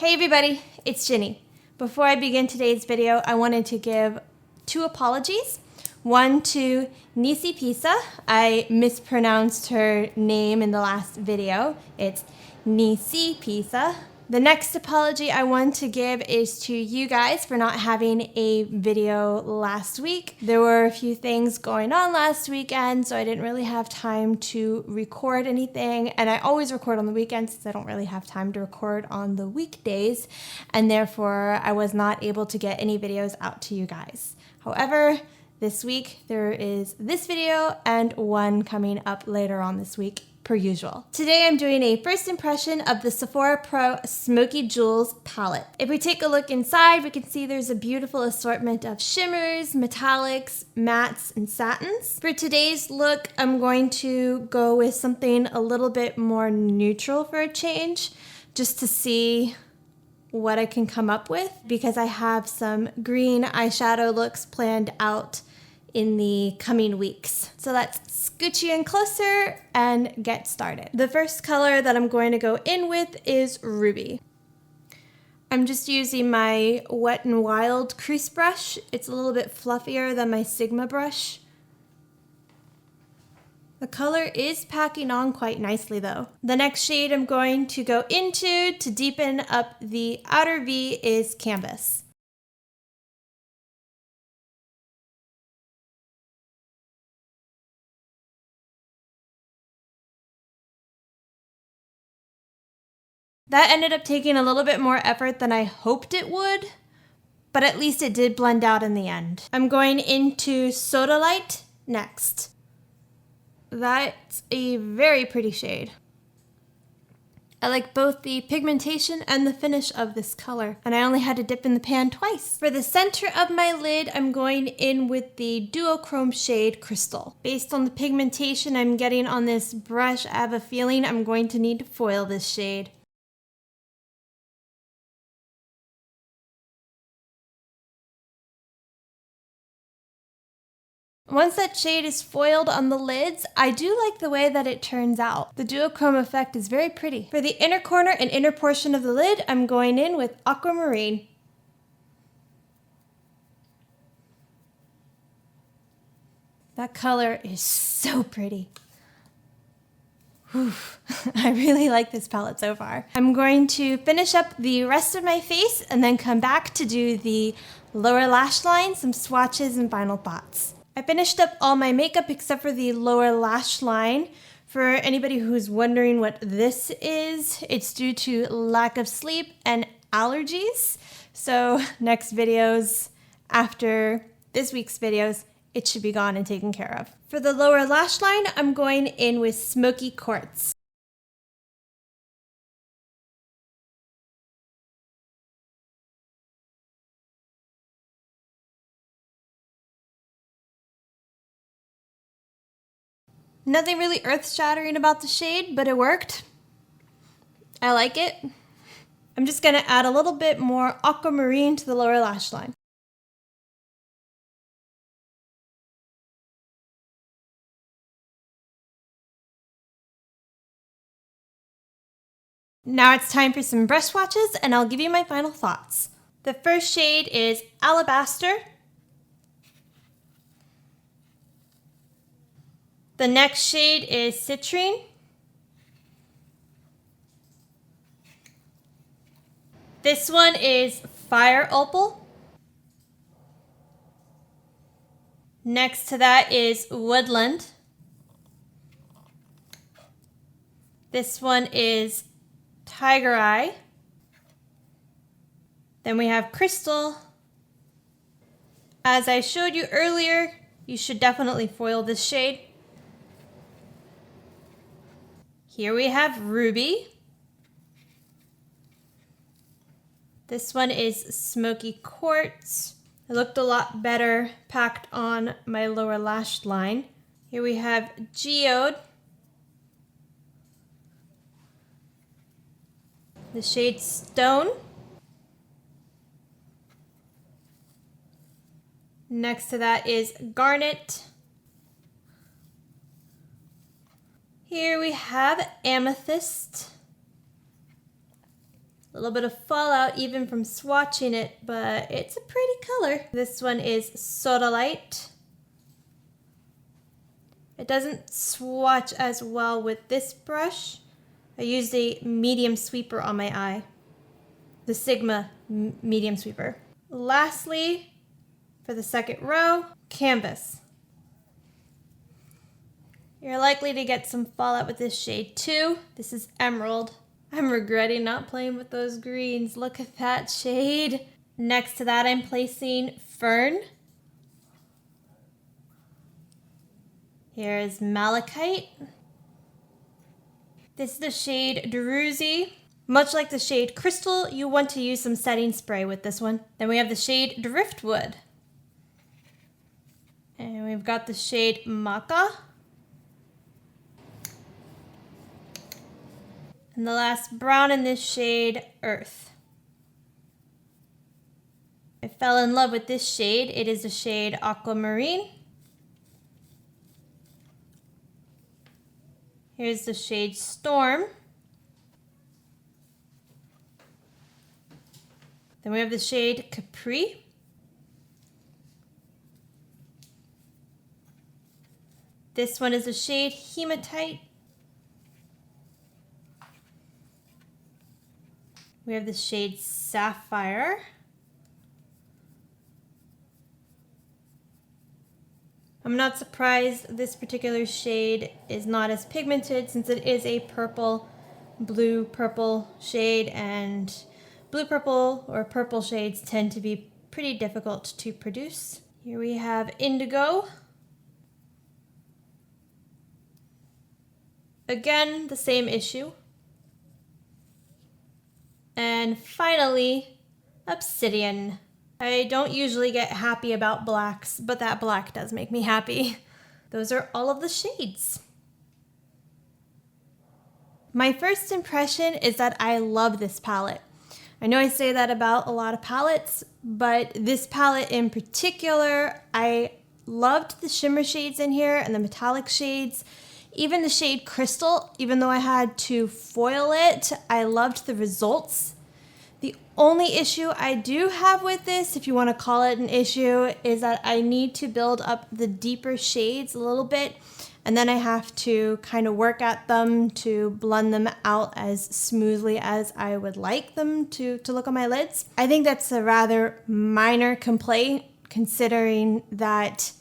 Hey everybody, it's Ginny. Before I begin today's video, I wanted to give two apologies. One to Nisipisa. I mispronounced her name in the last video. It's Nisipisa. The next apology I want to give is to you guys for not having a video last week. There were a few things going on last weekend, so I didn't really have time to record anything. And I always record on the weekends since I don't really have time to record on the weekdays. And therefore, I was not able to get any videos out to you guys. However, this week there is this video and one coming up later on this week, per usual. Today I'm doing a first impression of the Sephora Pro Smokey Jewels palette. If we take a look inside, we can see there's a beautiful assortment of shimmers, metallics, mattes, and satins. For today's look, I'm going to go with something a little bit more neutral for a change, just to see what I can come up with, because I have some green eyeshadow looks planned out in the coming weeks. So let's scooch you in closer and get started. The first color that I'm going to go in with is Ruby. I'm just using my Wet n Wild crease brush. It's a little bit fluffier than my Sigma brush. The color is packing on quite nicely though. The next shade I'm going to go into to deepen up the outer V is Canvas. That ended up taking a little bit more effort than I hoped it would, but at least it did blend out in the end. I'm going into Strobelight next. That's a very pretty shade. I like both the pigmentation and the finish of this color, and I only had to dip in the pan twice. For the center of my lid, I'm going in with the duochrome shade Crystal. Based on the pigmentation I'm getting on this brush, I have a feeling I'm going to need to foil this shade. Once that shade is foiled on the lids, I do like the way that it turns out. The duochrome effect is very pretty. For the inner corner and inner portion of the lid, I'm going in with Aquamarine. That color is so pretty. Whew. I really like this palette so far. I'm going to finish up the rest of my face and then come back to do the lower lash line, some swatches, and final thoughts. I finished up all my makeup except for the lower lash line. For anybody who's wondering what this is, it's due to lack of sleep and allergies. So next videos, after this week's videos, it should be gone and taken care of. For the lower lash line, I'm going in with Smoky Quartz. Nothing really earth-shattering about the shade, but it worked. I like it. I'm just gonna add a little bit more aquamarine to the lower lash line. Now it's time for some brush swatches, and I'll give you my final thoughts. The first shade is Alabaster. The next shade is Citrine. This one is Fire Opal. Next to that is Woodland. This one is Tiger Eye. Then we have Crystal. As I showed you earlier, you should definitely foil this shade. Here we have Ruby. This one is Smoky Quartz. It looked a lot better packed on my lower lash line. Here we have Geode. The shade Stone. Next to that is Garnet. Here we have Amethyst. A little bit of fallout even from swatching it, but it's a pretty color. This one is Strobelight. It doesn't swatch as well with this brush. I used a medium sweeper on my eye. The Sigma medium sweeper. Lastly, for the second row, Canvas. You're likely to get some fallout with this shade too. This is Emerald. I'm regretting not playing with those greens. Look at that shade. Next to that, I'm placing Fern. Here's Malachite. This is the shade Druzy. Much like the shade Crystal, you want to use some setting spray with this one. Then we have the shade Driftwood. And we've got the shade Maca. And the last brown in this shade, Earth. I fell in love with this shade. It is the shade Aquamarine. Here's the shade Storm. Then we have the shade Capri. This one is the shade Hematite. We have the shade Sapphire. I'm not surprised this particular shade is not as pigmented since it is a purple, blue purple shade, and blue purple or purple shades tend to be pretty difficult to produce. Here we have Indigo. Again, the same issue. And finally, Obsidian. I don't usually get happy about blacks, but that black does make me happy. Those are all of the shades. My first impression is that I love this palette. I know I say that about a lot of palettes, but this palette in particular, I loved the shimmer shades in here and the metallic shades. Even the shade Crystal, even though I had to foil it, I loved the results. The only issue I do have with this, if you want to call it an issue, is that I need to build up the deeper shades a little bit, and then I have to kind of work at them to blend them out as smoothly as I would like them to look on my lids. I think that's a rather minor complaint considering that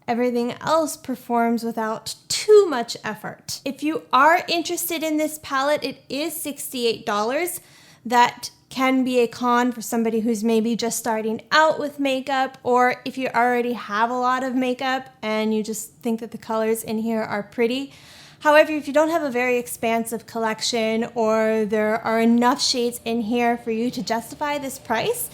everything else performs without too much effort. If you are interested in this palette, it is $68. That can be a con for somebody who's maybe just starting out with makeup, or if you already have a lot of makeup and you just think that the colors in here are pretty. However, if you don't have a very expansive collection or there are enough shades in here for you to justify this price,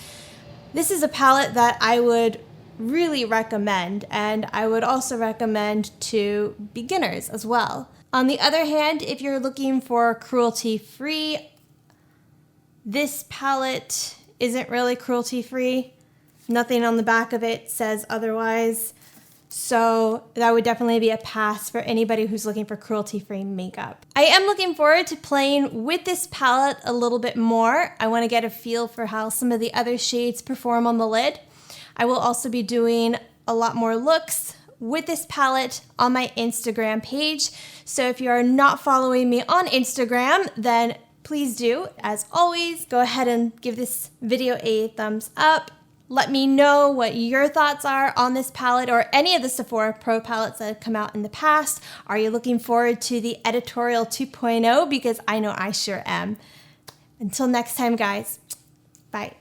this is a palette that I would really recommend, and I would also recommend to beginners as well. On the other hand, if you're looking for cruelty-free, this palette isn't really cruelty-free. Nothing on the back of it says otherwise. So that would definitely be a pass for anybody who's looking for cruelty-free makeup. I am looking forward to playing with this palette a little bit more. I want to get a feel for how some of the other shades perform on the lid. I will also be doing a lot more looks with this palette on my Instagram page. So if you are not following me on Instagram, then please do. As always, go ahead and give this video a thumbs up. Let me know what your thoughts are on this palette or any of the Sephora Pro palettes that have come out in the past. Are you looking forward to the editorial 2.0? Because I know I sure am. Until next time, guys. Bye.